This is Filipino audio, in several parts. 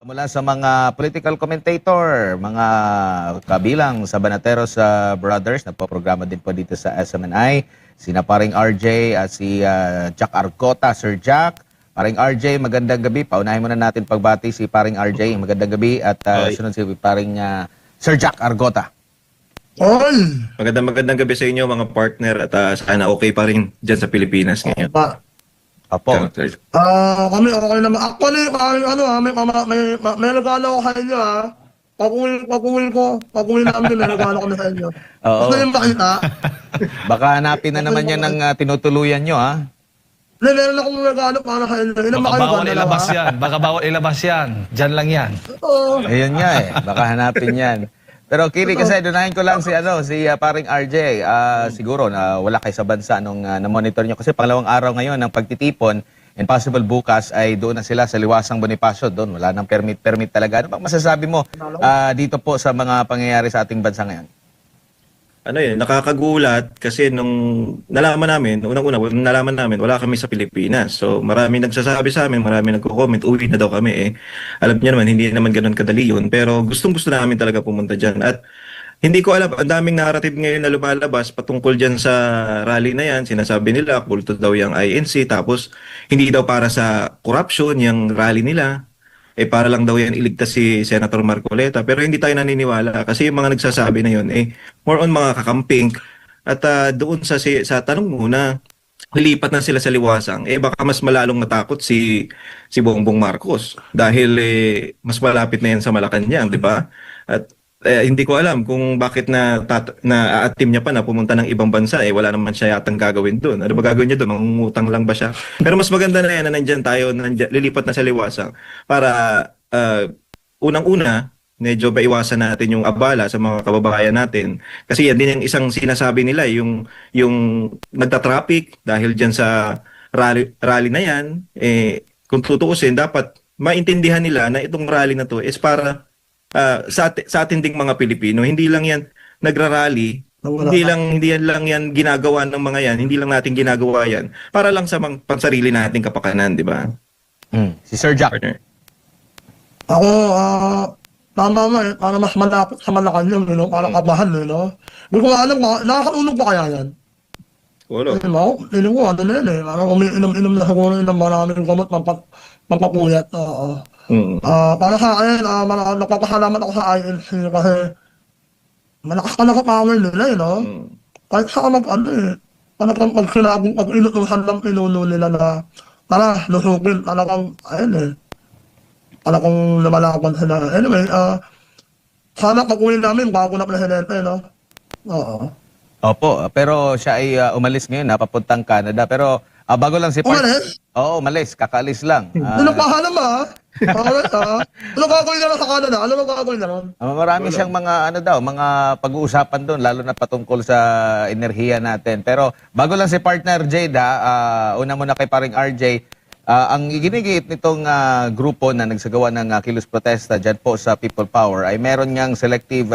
Mula sa mga political commentator, mga kabilang sa Banateros Brothers, nagpo-programa din po dito sa SMNI, sina paring RJ at si Jack Arcota. Sir Jack, paring RJ, magandang gabi. Paunahin muna natin pagbati si paring RJ, magandang gabi, at sunod si paring Sir Jack Arcota. Magandang gabi sa inyo mga partner at sana okay pa rin dyan sa Pilipinas ngayon. Opo. Kami okay naman. Actually, may regalo ko sa inyo Pag-uwi namin, may regalo kami sa inyo. Oo. Gusto niyo makita? Baka hanapin na naman yan ng tinutuluyan nyo, ha? Meron akong regalo para sa inyo. Ilan ba Baka kayo bawal ba? ilabas yan. Baka bawal ilabas yan. Diyan lang yan. Oo. Ayun nga eh, baka hanapin yan. Pero Kili, kasi dunahin ko lang si paring RJ. Siguro na wala kayo sa bansa nung na-monitor nyo. Kasi pangalawang araw ngayon ng pagtitipon, and possible bukas ay doon na sila sa Liwasang Bonifacio. Doon, wala nang permit talaga. Ano bang masasabi mo dito po sa mga pangyayari sa ating bansa ngayon? Nakakagulat kasi nung nalaman namin, nalaman namin, wala kami sa Pilipinas. So marami nagsasabi sa amin, marami nagko-comment, uwi na daw kami eh. Alam niyo naman, hindi naman ganoon kadali yun. Pero gustong-gusto namin talaga pumunta dyan. At hindi ko alam, ang daming narrative ngayon na lumalabas patungkol dyan sa rally na yan. Sinasabi nila, kulto daw yung INC, tapos hindi daw para sa corruption yung rally nila. Para lang daw yan iligtas si Senator Marcoleta. Pero hindi tayo naniniwala kasi yung mga nagsasabi na yun, more on mga kakamping. At doon sa tanong mo na lilipat na sila sa Liwasang, baka mas malalong natakot si Bongbong Marcos. Dahil mas malapit na yan sa Malacanang, di ba? At hindi ko alam kung bakit na-aatim niya pa na pumunta ng ibang bansa. Wala naman siya yatang gagawin doon. Ano ba gagawin niya doon? Mangungutang lang ba siya? Pero mas maganda na yan na nandyan tayo, lilipat na sa Liwasang para unang-una, medyo maiwasan natin yung abala sa mga kababayan natin. Kasi yan din yung isang sinasabi nila, yung nagta-traffic dahil dyan sa rally na yan. Kung tutuusin, dapat maintindihan nila na itong rally na to is para sa atin ding mga Pilipino. Hindi lang yan nagrarally, hindi lang yan ginagawa ng mga yan, hindi lang natin ginagawa yan para lang sa pansarili nating kapakanan, di ba? Si Sir Jack. Partner. Ako, tama nga para mas malapit sa Malacanang, para kabahan, Hindi ko alam, nakakatulog pa kaya yan? Wala. Feeling ko, parang umiinom-inom na siguro ng maraming gamot, pampapuyat, para sa akin, nagpapasalamat ako sa INC kasi malakas talaga power nila, Kahit sa talagang pag inutusan lang pinuno nila na tara, lusukin, talagang lumalaban sila. Anyway, sana pag-uwi namin, bago na presidente, Oo. Opo, pero siya ay umalis ngayon, papuntang Canada. Pero bago lang si Umalis? Oo, umalis. Kakaalis lang. Pahala ba? Ano gagawin na lang sa Canada? Ano gagawin na lang? Marami siyang mga pag-uusapan doon, lalo na patungkol sa enerhiya natin. Pero bago lang si partner Jade, una muna kay paring RJ, ang iginigiit nitong grupo na nagsagawa ng kilos protesta dyan po sa People Power ay meron niyang selective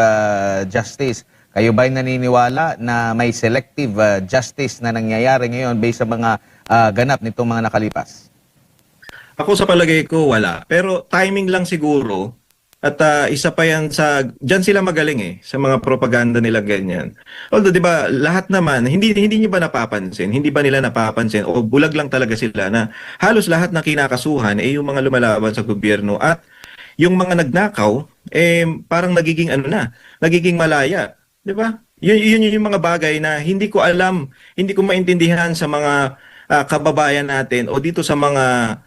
justice. Kayo ba'y naniniwala na may selective justice na nangyayari ngayon based sa mga ganap nitong mga nakalipas? Ako sa palagay ko wala. Pero timing lang siguro. At isa pa yan dyan sila magaling sa mga propaganda nila ganyan. Although 'di ba, lahat naman hindi niyo ba napapansin? Hindi ba nila napapansin o bulag lang talaga sila na halos lahat na kinakasuhan yung mga lumalaban sa gobyerno at yung mga nagnakaw parang nagiging malaya, 'di ba? Yun yung mga bagay na hindi ko alam, hindi ko maintindihan sa mga kababayan natin o dito sa mga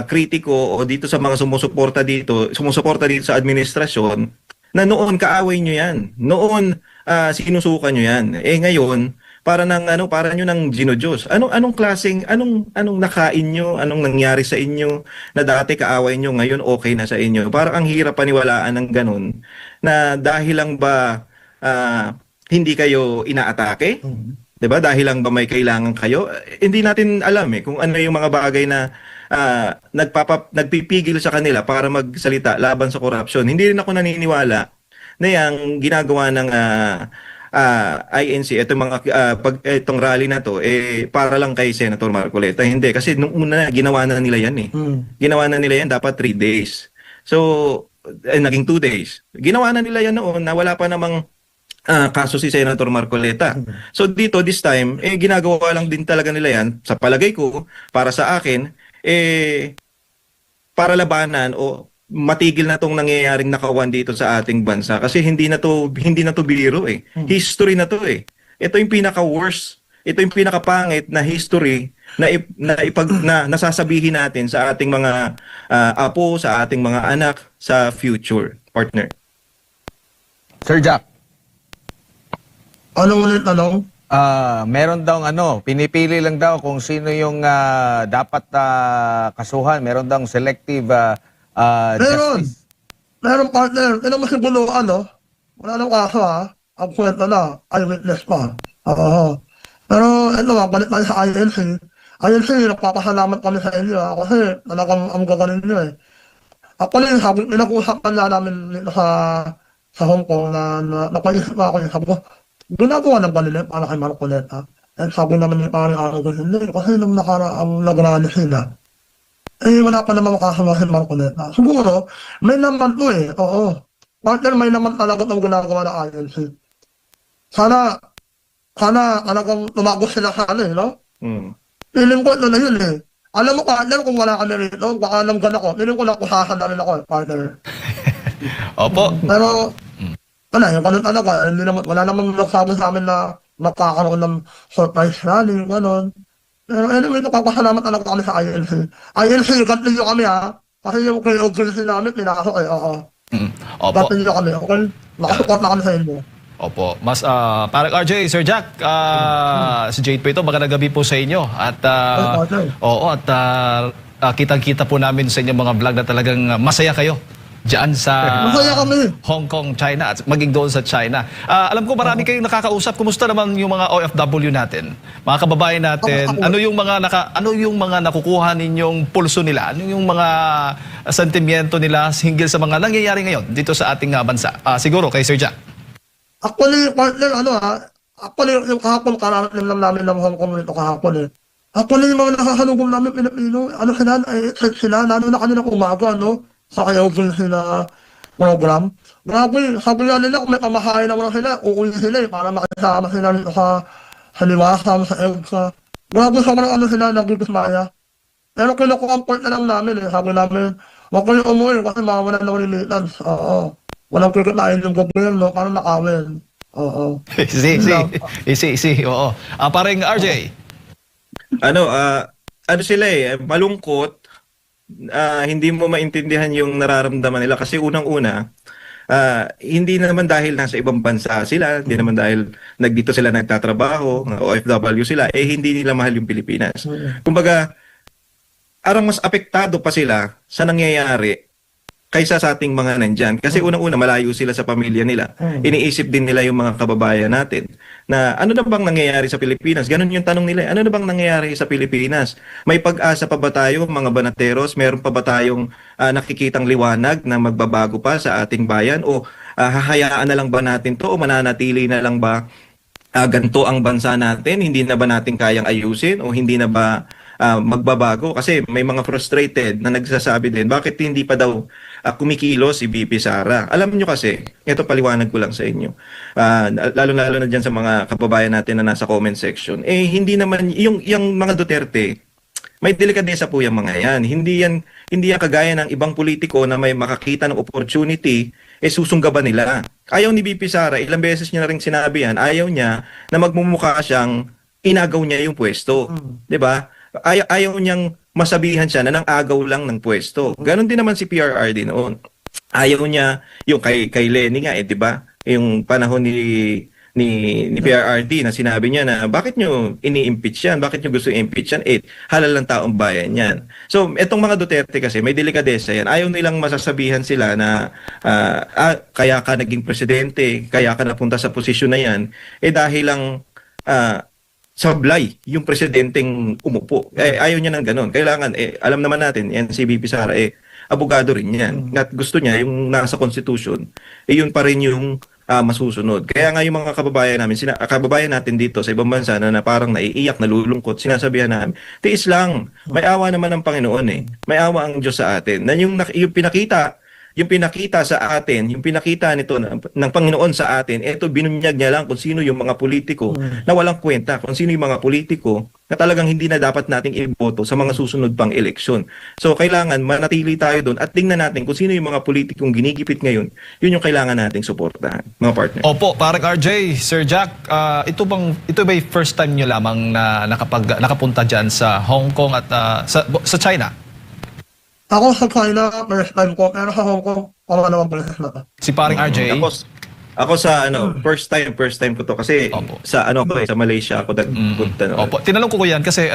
kritiko o dito sa mga sumusuporta dito sa administrasyon na noon kaaway nyo yan. Noon sinusukan nyo yan. Ngayon, para nyo nang ginodiyos. Anong nakain nyo, anong nangyari sa inyo na dati kaaway nyo, ngayon okay na sa inyo. Parang ang hirap paniwalaan ng ganun na dahil lang ba hindi kayo inaatake? 'Di ba? Dahil lang ba may kailangan kayo? Hindi natin alam kung ano yung mga bagay na nagpipigil sa kanila para magsalita laban sa corruption. Hindi rin ako naniniwala na yung ginagawa ng INC, itong rally na to, para lang kay Senator Marcoleta. Hindi, kasi nung una ginawa na nila yan Ginawa na nila yan dapat 3 days. So, naging 2 days. Ginawa na nila yan noon na wala pa namang kaso si Senator Marcoleta. So dito, this time, ginagawa lang din talaga nila yan, sa palagay ko, para sa akin, para labanan o matigil na tong nangyayaring nakawan dito sa ating bansa. Kasi hindi na to biro eh. History na to eh. Ito yung pinaka-worst. Ito yung pinaka-pangit na history na nasasabihin natin sa ating mga apo, sa ating mga anak, sa future, partner. Sir Jack. Ano ulit tanong? Meron daw pinipili lang daw kung sino yung dapat kasuhan. Meron daw selective Meron. justice. Meron partner. Ito mo siguro wala nang kaso Ang kwento na, eyewitness pa. Oo. Pero ito balik tayo sa INC. INC, nagpapasalamat kami sa inyo kasi talagang ang gagaling nyo eh. Ako rin, pinag-usapan na namin dito sa Hong Kong na napaisip ako sabi ko, ginagawa ng kanila para kay Marcoleta. At sabi naman ni parang ako hindi, kasi nung nakaraang nagrani sila, wala pa naman makasama si Marcoleta. Siguro, may naman to oo. Partner, may naman talaga itong ginagawa ng INC. Sana talagang tumagos sila sa no? Feeling ko ito na yun Alam mo, partner, kung wala kami rito, baka nanggan ako. Feeling ko nakusahan na rin ako partner. Opo. Pero, yung ganun talaga, wala namang nagsabi sa amin na magkakaroon ng surprise rally, gano'n. Pero anyway, napapasalamat talaga kami sa INC. INC, continue kami kasi yung KOGC namin, pinasok oo. Opo. Continue kami, okay? Nakasupport na kami sa inyo. Opo. Mas parang RJ, Sir Jack, si Jade po ito, magandang gabi po sa inyo. At kitang-kita po namin sa inyong mga vlog na talagang masaya kayo diyan sa Masaya kami. Hong Kong, China at maging doon sa China. Alam ko marami kayong nakakausap. Kumusta naman yung mga OFW natin? Mga kababayan natin, ano yung mga nakukuha ninyong pulso nila? Ano yung mga sentimiento nila hinggil sa mga nangyayari ngayon dito sa ating bansa? Siguro kay Sir Jack. Ako ni partner, ako ni yung kahapon, kararating lang namin ng Hong Kong nito kahapon Ako ni yung mga nakasalubong namin Pilipino, sila, lalo na kanina umaga, sa kayogin sila program. Grabe, sabi nga nila kung may pamahain naman sila, uuwi sila para makisama sila nito sa liwasam, sa EDSA. Grabe sobrang sila, nagdidismaya. Pero kinukumport na lang namin sabi namin, huwag kayo umuwi kasi mawawalan ng remittance. Oo. Walang kikitain yung gobyerno para nakawin. Oo. Easy. Oo. Parang RJ. Ano sila malungkot. Hindi mo maintindihan yung nararamdaman nila kasi unang-una, hindi naman dahil nasa ibang bansa sila, hindi naman dahil dito sila nagtatrabaho, OFW sila, hindi nila mahal yung Pilipinas. Kumbaga, arang mas apektado pa sila sa nangyayari kaysa sa ating mga nandyan. Kasi unang-una, malayo sila sa pamilya nila. Iniisip din nila yung mga kababayan natin na ano na bang nangyayari sa Pilipinas? Ganun yung tanong nila. Ano na bang nangyayari sa Pilipinas? May pag-asa pa ba tayo, mga banateros? Meron pa ba tayong nakikitang liwanag na magbabago pa sa ating bayan? O hahayaan na lang ba natin to? O mananatili na lang ba ganito ang bansa natin? Hindi na ba natin kayang ayusin? O hindi na ba magbabago? Kasi may mga frustrated na nagsasabi din, bakit hindi pa daw kumikilos si VP Sara? Alam nyo kasi, ito paliwanag ko lang sa inyo, lalo-lalo na dyan sa mga kababayan natin na nasa comment section, hindi naman, yung mga Duterte, may delikadesa po yung mga yan. Hindi yan kagaya ng ibang politiko na may makakita ng opportunity, susunggaban nila. Ayaw ni VP Sara, ilang beses niya na rin sinabi yan, ayaw niya na magmumukha siyang inagaw niya yung pwesto. 'Di ba? Ayaw niyang masabihan siya na nang agaw lang ng pwesto. Ganon din naman si PRRD noon. Ayaw niya yung kay Lenny nga 'di ba? Yung panahon ni PRRD na sinabi niya na bakit nyo ini-impeach yan? Bakit nyo gusto i-impeach yan? Halal ng taong bayan yan. So, etong mga Duterte kasi may delikadesa yan. Ayaw nilang masasabihan sila na kaya ka naging presidente, kaya ka napunta sa posisyon na yan, dahil lang sablay yung presidenteng umupo. Ayaw niya ng ganun. Kailangan, alam naman natin, yan si VP Sara, abogado rin yan. At gusto niya, yung nasa constitution, yun pa rin yung masusunod. Kaya nga yung mga kababayan natin dito sa ibang bansa na parang naiiyak, nalulungkot, sinasabihan namin, tiis lang, may awa naman ng Panginoon May awa ang Diyos sa atin. Na yung pinakita yung pinakita sa atin, yung pinakita nito ng Panginoon sa atin, ito binunyag niya lang kung sino yung mga politiko na walang kwenta, kung sino yung mga politiko na talagang hindi na dapat nating iboto sa mga susunod pang eleksyon. So kailangan manatili tayo doon at tingnan natin kung sino yung mga politikong ginigipit ngayon, yun yung kailangan nating suportahan, mga partner. Opo, parang RJ, Sir Jack, ito ba yung first time nyo lamang na nakapunta dyan sa Hong Kong at sa China? Ako sa China, first time ko, pero sa Hong Kong, naman beses na to. Si parang RJ? Ako sa first time ko to kasi Opo. sa sa Malaysia ako nagpunta. Opo, tinanong ko yan kasi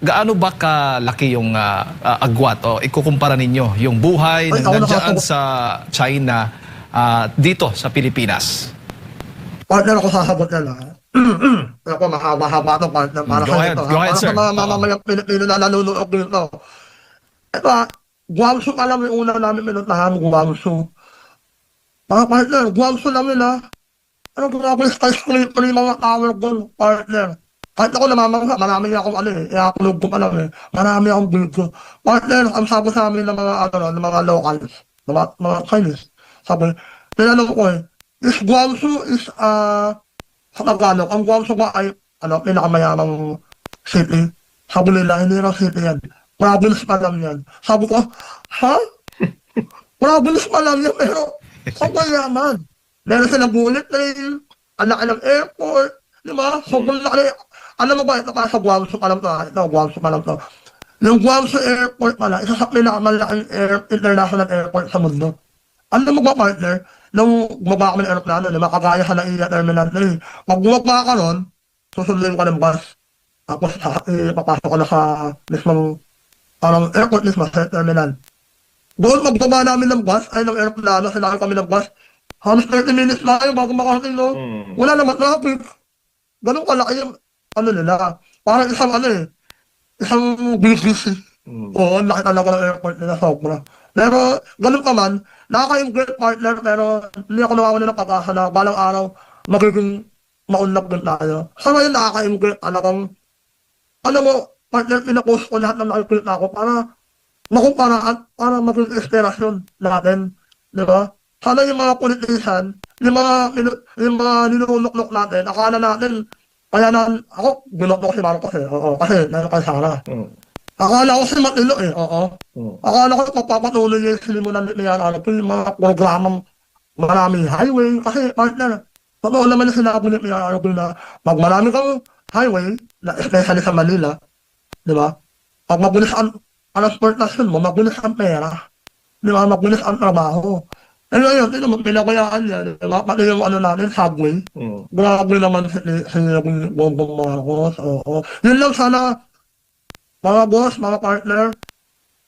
gaano ba kalaki yung agwat o ikukumpara ninyo yung buhay Ay, na ako nandyan sa China dito sa Pilipinas? Partner ako sasagot na lang. Ako, mahaba ito, partner. Para Go ahead, go ahead, sir. Para sa mga mamamayang Pilipino na nanonood dito. Ito, Guangzhou pa lang yung una namin minutahan, Guangzhou. Mga partner, Guangzhou namin ano grabe yung skyscraper yung mga tower doon, partner. Kahit ako namamangha, marami akong iakulog ko pa lang marami akong video. Partner, ang sabi sa amin ng mga locals, mga Chinese, sabi, tinanong ko is Guangzhou is, sa Tagalog, ang Guangzhou ba ay, pinakamayamang city? Sabi nila, hindi na city yan. Province pa lang yan. Sabi ko, ha? Province pa lang yan, pero sobrang yaman. Meron silang bullet train, anak ng airport, di ba? Sobrang laki. Alam mo ba, ito pa sa Guangzhou pa lang to, ito, Guangzhou pa lang to. Yung Guangzhou airport pala, isa sa pinakamalaking international airport sa mundo. Alam mo ba, partner, nung bumaba kami ng aeroplano, kagaya sa Naiya Terminal 3, pag bumaba ka ron, susundin ka ng bus. Tapos, papasok ka na sa mismong parang airport mismo sa terminal. Doon magbaba namin ng bus, ay ng aeroplano, sinakay kami ng bus. Halos 30 minutes na kayo bago makarating, no? Wala naman traffic. Ganun kalaki yung, nila. Parang isang BGC. Oo, laki talaga ng airport nila, sobra. Pero, ganun pa man, nakaka-great partner, pero hindi ako nawawala ng pag-asa na balang araw, magiging maunlap din tayo. Sa ngayon, nakaka-great talagang, mo, partner, pinapost ko lahat ng nakikita ko para makumpara at para maging inspirasyon natin. Di ba? Sana yung mga politician, yung mga ninunuknok natin, akala natin, kaya na, ako, ginoknok ko si Marcos oo, kasi nanon kay Sara. Akala ko si Matilo oo. Akala ko papapatuloy yung silimunan niya, yung mga programang maraming highway, kasi partner, totoo naman na sinabi niya, na pag marami kang highway, especially sa Manila, di ba? Pag mabilis ang transportasyon mo, mabilis ang pera. Di ba? Mabilis ang trabaho. Eh ngayon, ito mo, pinakayaan niya. Di ba? Pati yung natin, subway. Grabe naman si Bongbong Marcos. Oo. Yun lang sana, mga boss, mga partner,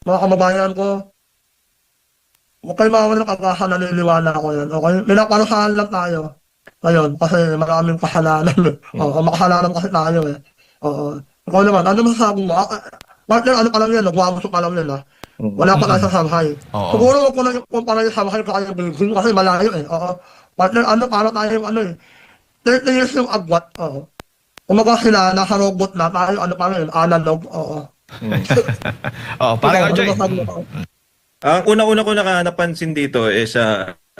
mga kababayan ko, huwag kayo mawala ng kakasan, naniniwala ko yan. Okay? Pinaparusahan lang tayo. Ngayon, kasi maraming kasalanan. Oo, makasalanan kasi tayo Oo. Ikaw naman, ano masasabi mo? Partner, ano pa lang yan? Nagwamuso pa lang yan, Wala pa tayo sa Shanghai. Siguro wag ko na yung para yung Shanghai kaya Beijing kasi malayo Oo. Partner, para tayo yung 30 years yung agwat. Oo. Kumaga sila, nasa robot na, tayo pa rin, analog. Oo. Parang RJ. Ang una-una ko napansin dito is,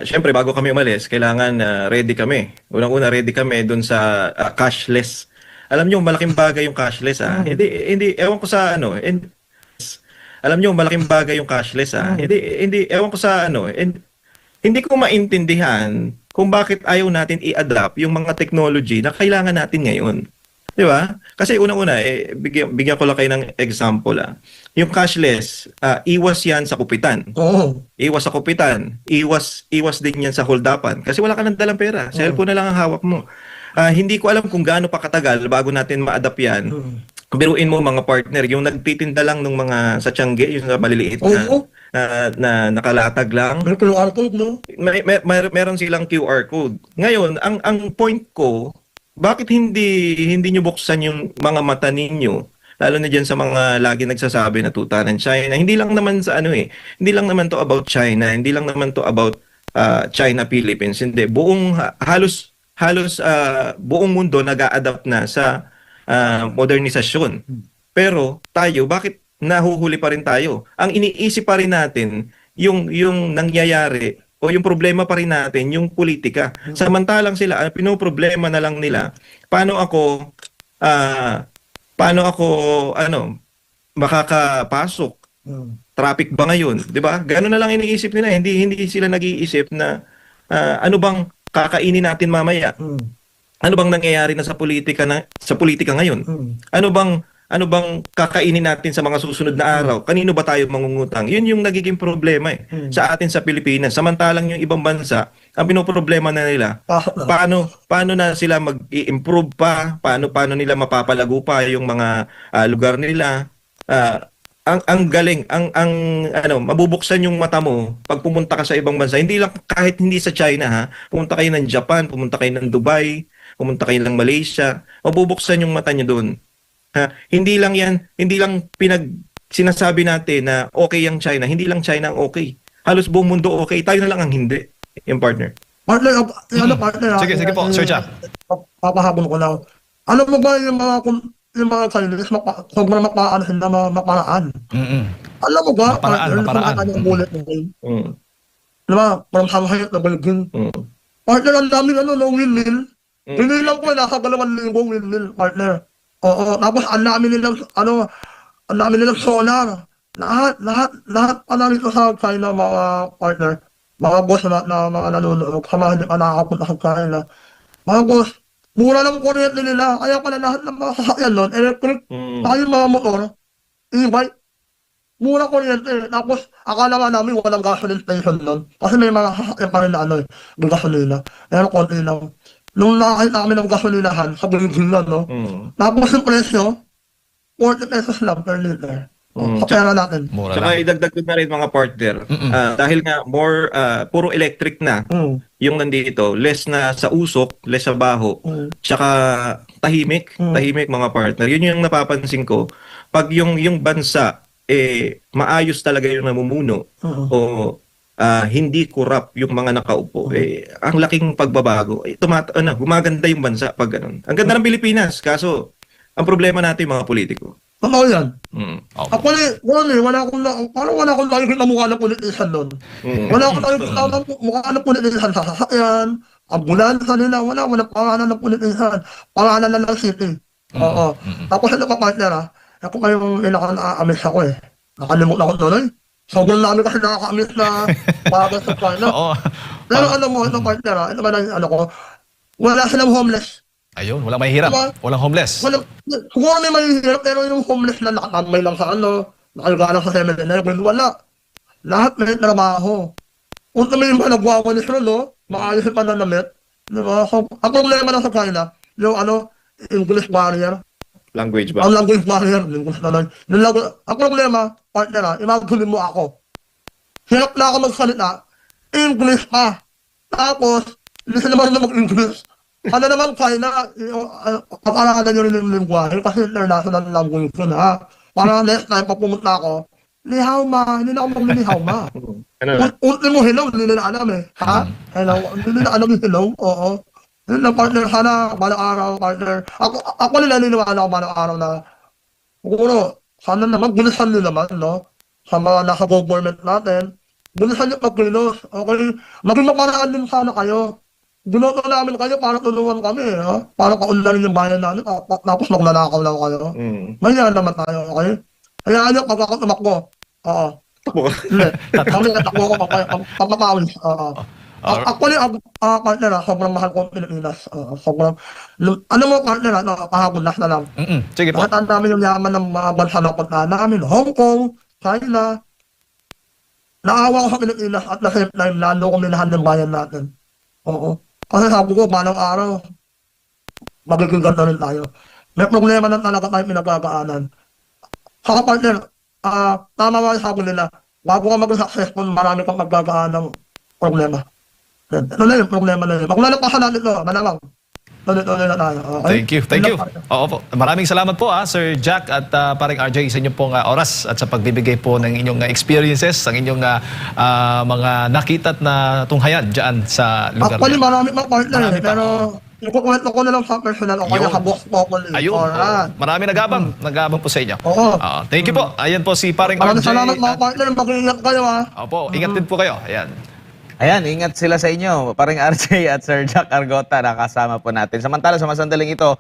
syempre bago kami umalis, kailangan ready kami. Unang-una ready kami dun sa cashless. Alam niyo malaking bagay yung cashless Hindi ewan ko sa alam niyo malaking bagay yung cashless Hindi ewan ko sa hindi ko maintindihan kung bakit ayaw natin i-adapt yung mga technology na kailangan natin ngayon. 'Di ba? Kasi unang-una bigyan ko lang kayo ng example Yung cashless, iwas yan sa kupitan. Iwas sa kupitan. Iwas din yan sa holdapan. Kasi wala ka nang dalang pera. Cellphone na lang ang hawak mo. Hindi ko alam kung gaano pa katagal bago natin ma-adapt yan. Biruin mo mga partner, yung nagtitinda lang ng mga sa Tiangge, yung sa maliliit na nakalatag lang. May QR code, no? Meron silang QR code. Ngayon, ang point ko, bakit hindi nyo buksan yung mga mata ninyo? Lalo na dyan sa mga lagi nagsasabi na tuta ng China. Hindi lang naman sa hindi lang naman to about China, hindi lang naman to about China, Philippines. Hindi, halos buong mundo nag-a-adapt na sa modernisasyon. Pero tayo, bakit nahuhuli pa rin tayo? Ang iniisip pa rin natin yung nangyayari o yung problema pa rin natin yung politika. Samantalang sila, ang pinoproblema na lang nila, paano ako makakapasok? Traffic ba ngayon? 'Di ba? Gano'n na lang iniisip nila. Hindi sila nag-iisip na ano bang kakainin natin mamaya? Ano bang nangyayari na sa politika ngayon? Ano bang kakainin natin sa mga susunod na araw? Kanino ba tayo mangungutang? Yun yung nagiging problema sa atin sa Pilipinas. Samantalang yung ibang bansa, ang pinoproblema na nila, paano na sila mag-i-improve pa? Paano nila mapapalago pa yung mga lugar nila? Ang galing, mabubuksan yung mata mo pag pumunta ka sa ibang bansa. Hindi lang, kahit hindi sa China ha, pumunta kayo ng Japan, pumunta kayo ng Dubai, pumunta kayo ng Malaysia, mabubuksan yung mata niyo doon. Ha, hindi lang sinasabi natin na okay ang China, hindi lang China ang okay. Halos buong mundo okay, tayo na lang ang hindi. Yung partner. Partner, partner. Sige po, Sir Jack. Papahabol ko lang. Alam mo ba yung mga Chinese, sobrang maparaan. Alam mo ba, maparaan. Ang bullet ng game. Diba, from Shanghai na Belgium. Partner, ang daming windmill. Hindi lang po, nasa 2,000 windmill, partner. Oo, tapos ang dami nilang solar. Lahat pa rito sa China, mga partner. Mga boss na mga nanonood, sa mga hindi pa nakakapunta sa China. Mga boss, mura ng kuryente nila, kaya pala lahat ng mga sasakyan nun, electric, saka yung mga motor, e-bike, mura kuryente. Tapos, akala nga namin walang gasoline station nun. Kasi may mga sasakyan pa rin na may gasolina. Pero konti lang. Nung nakakita kami ng gasolinahan, sa Beijing lang, no? Tapos yung presyo, 40 pesos lang per liter. Sa pera natin. Mura Saka lang. idagdag ko na rin mga partner. Dahil nga puro electric na yung nandito, less na sa usok, less sa baho, tsaka tahimik mga partner. Yun yung napapansin ko. Pag yung bansa maayos talaga yung namumuno o hindi corrupt yung mga nakaupo, ang laking pagbabago. Gumaganda yung bansa pag ganun. Ang ganda ng Pilipinas, kaso ang problema natin mga politiko. Totoo yan. Okay. Wala akong nakikita mukha ng politician doon. Wala akong nakikita mukha ng politician sa sasakyan, ambulansya nila, wala pangalan ng politician. Pangalan na ng city. Oo. Tapos ito pa partner ako kayong inaka-amis ako Nakalimutan ko doon sobrang dami kasi nakaka-amis na para sa China. Oo. Pero mo, ito partner ito ba na wala silang homeless. Ayun, walang mahihirap. Walang homeless. Siguro may mahihirap, pero yung homeless na nakatambay lang sa nakalga lang sa 7-Eleven, wala. Lahat may trabaho. Kung may mga nagwawalis rin, maayos yung pananamit. Diba? So, ang problema na sa China, yung English barrier. Language ba? Ang language barrier, English na lang. Ang problema, partner imagine mo ako. Hirap na ako magsalita, English pa. Tapos, hindi sila naman mag-English. Ano naman China, kaparalan nyo rin yung lingwahe kasi international language yun Para next time pa pumunta ako, ni hao ma, hindi na ako mag-ni hao ma. Ultimo hello, hindi nila alam Hello, hindi nila alam yung hello, oo. Yun lang partner, sana balang araw partner. Ako nila niniwala ako balang araw na siguro, sana naman, gulisan nyo naman, sa mga nasa government natin. Gulisan nyo pag-kilos, okay? Maging maparaan din sana kayo. Binoto namin kayo para tulungan kami, para kaunlarin yung bayan namin, tapos magnanakaw lang kayo. Maya naman tayo, okay? Kaya pag ako tumakbo, Takbo ka. hindi. Kami natakbo ko papakawin. Actually, partner, sobrang mahal ko ang Pilipinas. Sobrang, mo partner, kahapon na lang. Sige po. Bakit ang dami yung yaman ng mga bansa na punta namin, Hong Kong, China. Naawa ko sa Pilipinas at the same time, lalo ko minahan ng bayan natin. Oo. Kasi sabi ko, balang araw, magiging ganda rin tayo. May problema na talaga tayo pinagkakaanan. Saka partner, tama nga yung sabi nila, bago ka maging successful, marami kang magkakaan ng problema. Ito na yung problema na yun. Kung nalapasan natin ito, malamang. Tuloy-tuloy na tayo. Okay? Thank you. Oo po. Maraming salamat po Sir Jack at paring RJ sa inyong pong oras at sa pagbibigay po ng inyong experiences, ang inyong mga nakita at na tunghayan dyan sa lugar. Actually, marami pa partner Marami pa. pero Ikukwento ko na lang sa personal o kaya Yun. sa boss po ko. Ayun. Alright. Marami nagabang po sa inyo. Oo. Thank you po. Ayan po si paring Maraming RJ. salamat mga at- partner. Mag-iingat kayo ha. Opo, ingat din po kayo. Ayan. Ayan, ingat sila sa inyo. Paring RJ at Sir Jack Argota, nakasama po natin. Samantala, sa masandaling ito,